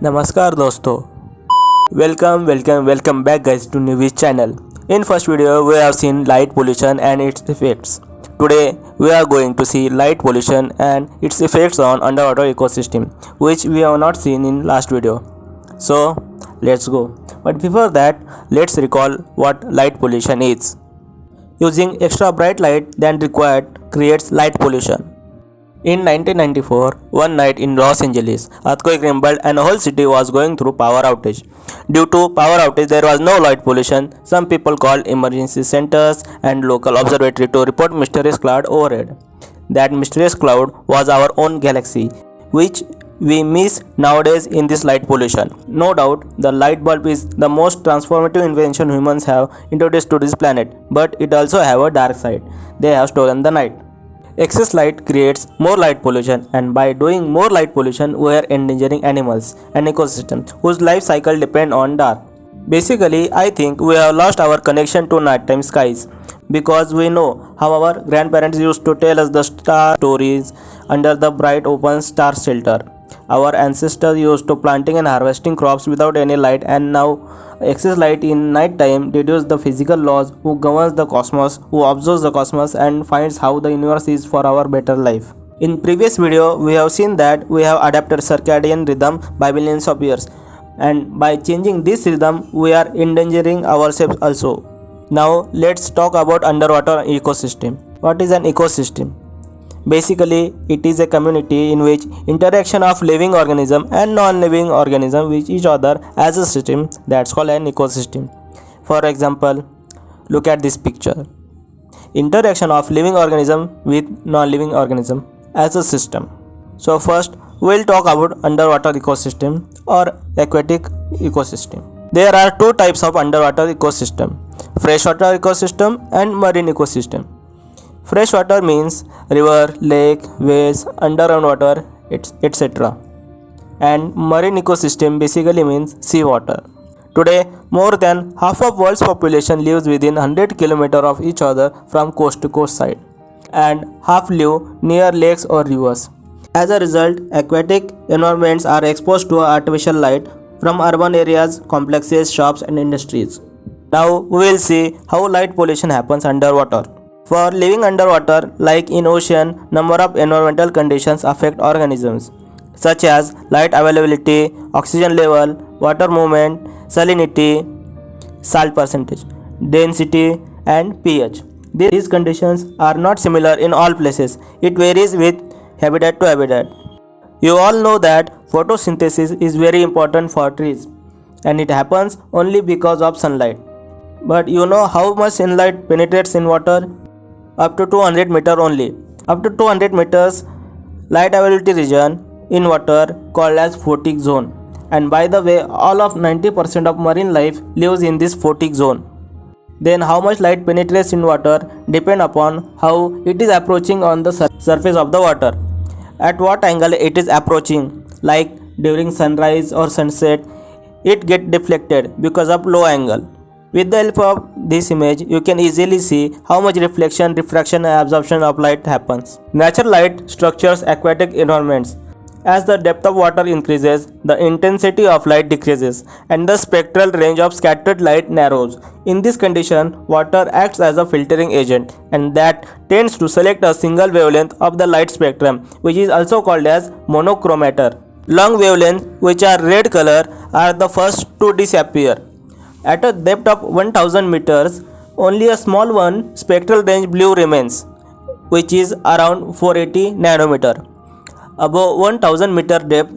नमस्कार दोस्तों, welcome back guys to Newish channel. In first video we have seen light pollution and its effects. Today we are going to see light pollution and its effects on underwater ecosystem, which we have not seen in last video. So let's go. But before that, let's recall what light pollution is. Using extra bright light than required creates light pollution. In 1994, one night in Los Angeles, earthquake rumbled and the whole city was going through power outage. Due to power outage, there was no light pollution. Some people called emergency centers and local observatory to report mysterious cloud overhead. That mysterious cloud was our own galaxy, which we miss nowadays in this light pollution. No doubt, the light bulb is the most transformative invention humans have introduced to this planet, but it also have a dark side. They have stolen the night. Excess light creates more light pollution, and by doing more light pollution we are endangering animals and ecosystems whose life cycle depend on dark. Basically, I think we have lost our connection to nighttime skies because we know how our grandparents used to tell us the star stories under the bright open star shelter. Our ancestors used to planting and harvesting crops without any light, and now excess light in night time reduces the physical laws who governs the cosmos, who observes the cosmos and finds how the universe is for our better life. In previous video, we have seen that we have adapted circadian rhythm by billions of years, and by changing this rhythm, we are endangering ourselves also. Now let's talk about underwater ecosystem. What is an ecosystem? Basically, it is a community in which interaction of living organism and non-living organism with each other as a system, that's called an ecosystem. For example, look at this picture. Interaction of living organism with non-living organism as a system. So first, we'll talk about underwater ecosystem or aquatic ecosystem. There are two types of underwater ecosystem: freshwater ecosystem and marine ecosystem. Freshwater means river, lake, wells, underground water, etc. And marine ecosystem basically means seawater. Today, more than half of world's population lives within 100 km of each other from coast to coast side, and half live near lakes or rivers. As a result, aquatic environments are exposed to artificial light from urban areas, complexes, shops and industries. Now we will see how light pollution happens underwater. For living underwater, like in ocean, number of environmental conditions affect organisms, such as light availability, oxygen level, water movement, salinity, salt percentage, density, and pH. These conditions are not similar in all places. It varies with habitat to habitat. You all know that photosynthesis is very important for trees, and it happens only because of sunlight. But you know how much sunlight penetrates in water? Up to 200 meters only. Up to 200 meters light availability region in water called as photic zone. And by the way, all of 90% of marine life lives in this photic zone. Then how much light penetrates in water depend upon how it is approaching on the surface of the water. At what angle it is approaching, like during sunrise or sunset, it gets deflected because of low angle. With the help of this image, you can easily see how much reflection, diffraction and absorption of light happens. Natural light structures aquatic environments. As the depth of water increases, the intensity of light decreases and the spectral range of scattered light narrows. In this condition, water acts as a filtering agent, and that tends to select a single wavelength of the light spectrum, which is also called as monochromator. Long wavelengths, which are red color, are the first to disappear. At a depth of 1000 meters, only a small one spectral range blue remains, which is around 480 nanometer. Above 1000 meter depth,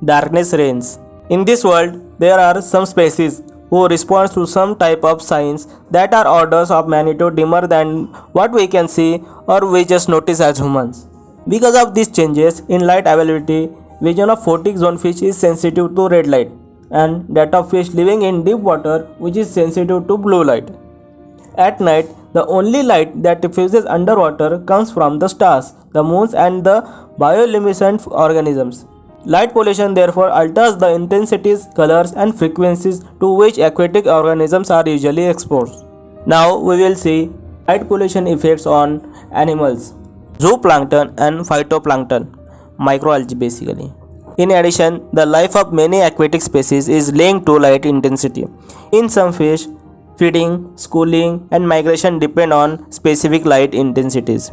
darkness reigns. In this world, there are some species who respond to some type of signs that are orders of magnitude dimmer than what we can see or we just notice as humans. Because of these changes in light availability, vision of photic zone fish is sensitive to red light, and that of fish living in deep water which is sensitive to blue light. At night, the only light that diffuses underwater comes from the stars, the moons and the bioluminescent organisms. Light pollution therefore alters the intensities, colors and frequencies to which aquatic organisms are usually exposed. Now we will see light pollution effects on animals, zooplankton and phytoplankton, microalgae basically. In addition, the life of many aquatic species is linked to light intensity. In some fish, feeding, schooling, and migration depend on specific light intensities.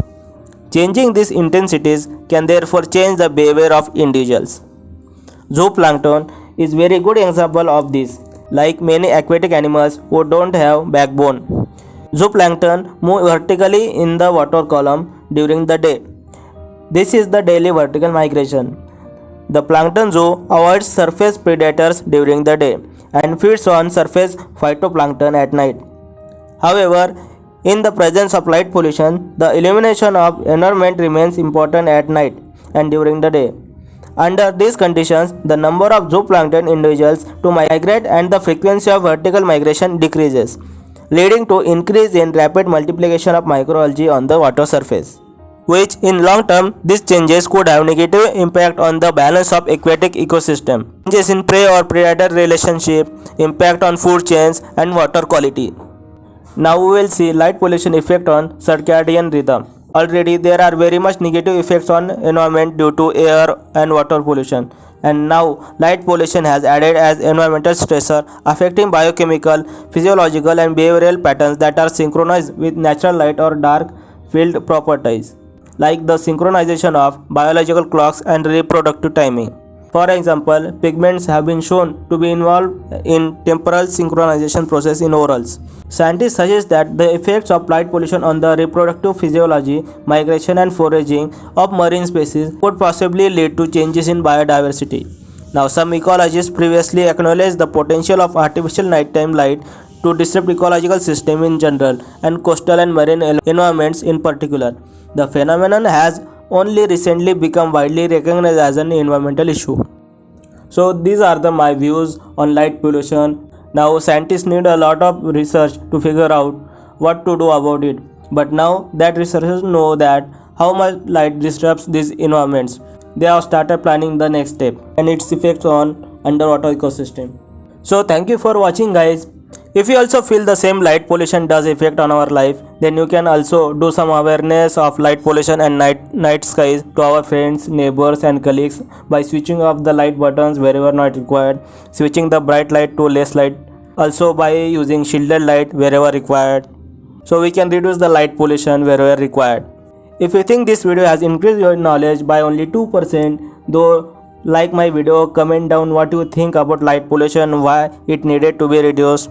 Changing these intensities can therefore change the behavior of individuals. Zooplankton is very good example of this. Like many aquatic animals who don't have backbone, zooplankton move vertically in the water column during the day. This is the daily vertical migration. The plankton zoo avoids surface predators during the day and feeds on surface phytoplankton at night. However, in the presence of light pollution, the illumination of environment remains important at night and during the day. Under these conditions, the number of zooplankton individuals to migrate and the frequency of vertical migration decreases, leading to increase in rapid multiplication of microalgae on the water surface, which in long term these changes could have negative impact on the balance of aquatic ecosystem. Changes in prey or predator relationship, impact on food chains and water quality. Now we will see light pollution effect on circadian rhythm. Already there are very much negative effects on environment due to air and water pollution, and now light pollution has added as environmental stressor affecting biochemical, physiological and behavioral patterns that are synchronized with natural light or dark field properties, like the synchronization of biological clocks and reproductive timing. For example, pigments have been shown to be involved in temporal synchronization process in orals. Scientists suggest that the effects of light pollution on the reproductive physiology, migration and foraging of marine species could possibly lead to changes in biodiversity. Now, some ecologists previously acknowledged the potential of artificial nighttime light to disrupt ecological systems in general and coastal and marine environments in particular. The phenomenon has only recently become widely recognized as an environmental issue. So these are my views on light pollution. Now scientists need a lot of research to figure out what to do about it. But now that researchers know that how much light disrupts these environments, they have started planning the next step and its effects on underwater ecosystem. So thank you for watching, guys. If you also feel the same light pollution does affect on our life, then you can also do some awareness of light pollution and night skies to our friends, neighbors and colleagues by switching off the light buttons wherever not required, switching the bright light to less light, also by using shielded light wherever required, so we can reduce the light pollution wherever required. If you think this video has increased your knowledge by only 2%, though like my video, comment down what you think about light pollution, why it needed to be reduced.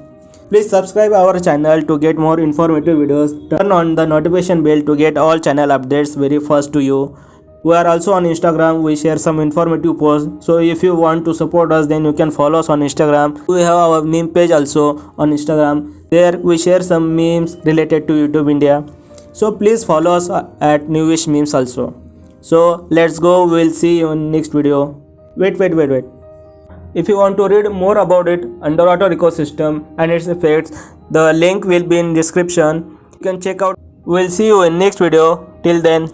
Please subscribe our channel to get more informative videos. Turn on the notification bell to get all channel updates very first to you. We are also on Instagram. We share some informative posts. So if you want to support us, then you can follow us on Instagram. We have our meme page also on Instagram. There we share some memes related to YouTube India. So please follow us at Newish Memes also. So let's go. We'll see you in next video. Wait. If you want to read more about it, underwater ecosystem and its effects, the link will be in description. You can check out. We'll see you in next video. Till then,